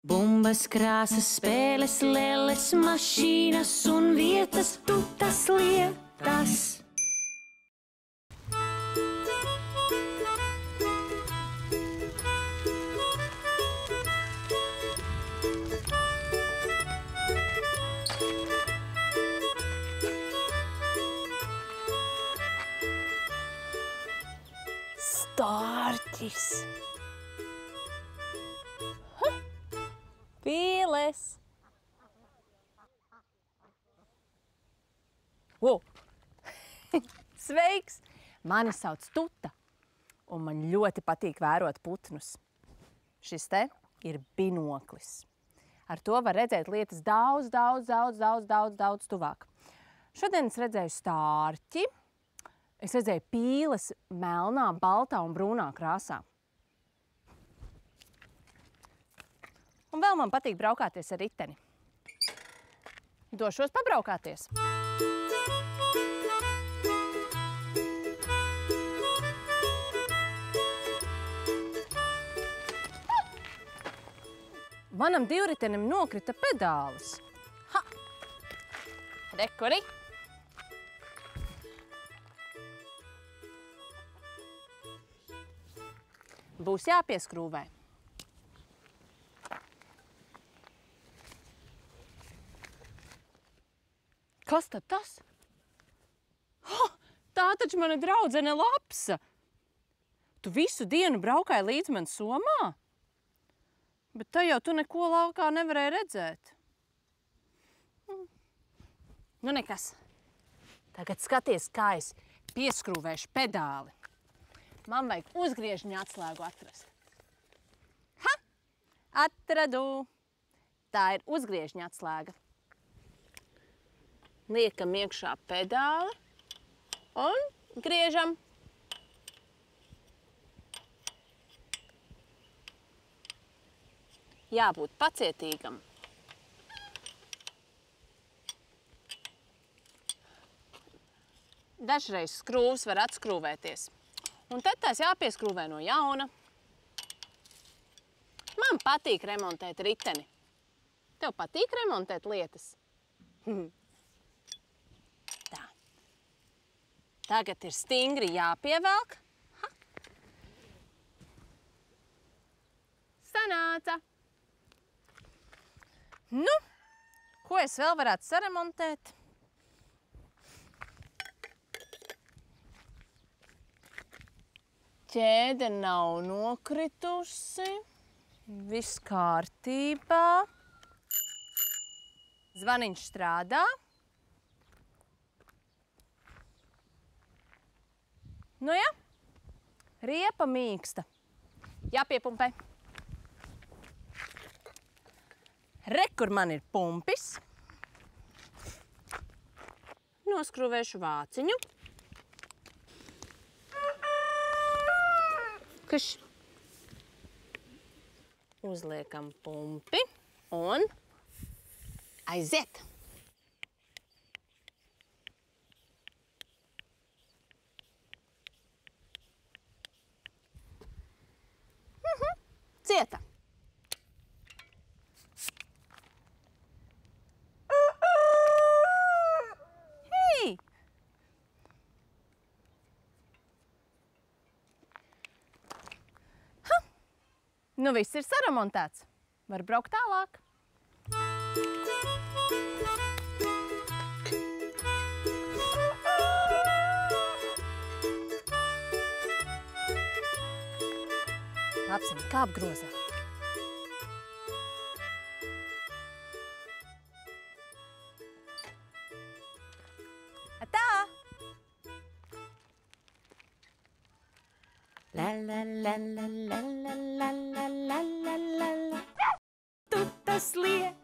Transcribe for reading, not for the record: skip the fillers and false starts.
Bumbas, krāsas, spēles, lelles, mašīnas un vietas, tu tas lietas. Stārķis. Pīles. Sveiks! Mani sauc Tuta, un man ļoti patīk vērot putnus. Šis te ir binoklis. Ar to var redzēt lietas daudz tuvāk. Šodien es redzēju stārķi. Es redzēju pīles melnā, baltā un brūnā krāsā. Un vēl man patīk braukāties ar riteni. Došos pabraukāties. Manam divritenim nokrita pedālis. Ha! Rekuri! Būs jāpieskrūvē. Kas tad tas? Tā taču mana draudzene Lapsa. Tu visu dienu braukāji līdz man somā? Bet te jau tu neko laukā nevarēji redzēt. Nu nekas. Tagad skaties, kā es pieskrūvēšu pedāli. Man vajag uzgriežņu atslēgu atrast. Ha! Atradu! Tā ir uzgriežņa atslēga. Liekam iekšā pedāli un griežam. Jābūt pacietīgam. Dažreiz skrūvs var atskrūvēties. Un tad tās jāpieskrūvē no jauna. Man patīk remontēt riteni. Tev patīk remontēt lietas? Tā. Tagad ir stingri jāpievelk. Ha. Sanāca. Nu, ko es vēl varētu saremontēt? Ķēde nav nokritusi. Viss kārtībā. Zvaniņš strādā. Nu ja, riepa mīksta. Jāpiepumpē. Re, kur man ir pumpis. Noskrūvēšu vāciņu. Kaš. Uzliekam pumpi un aiziet. Cieta. Hei! Nu viss ir saremontēts. Var braukt tālāk. Lapsiņa, kāp grozā. Atā! La la la la la la la la la la la. Tu tas lietas.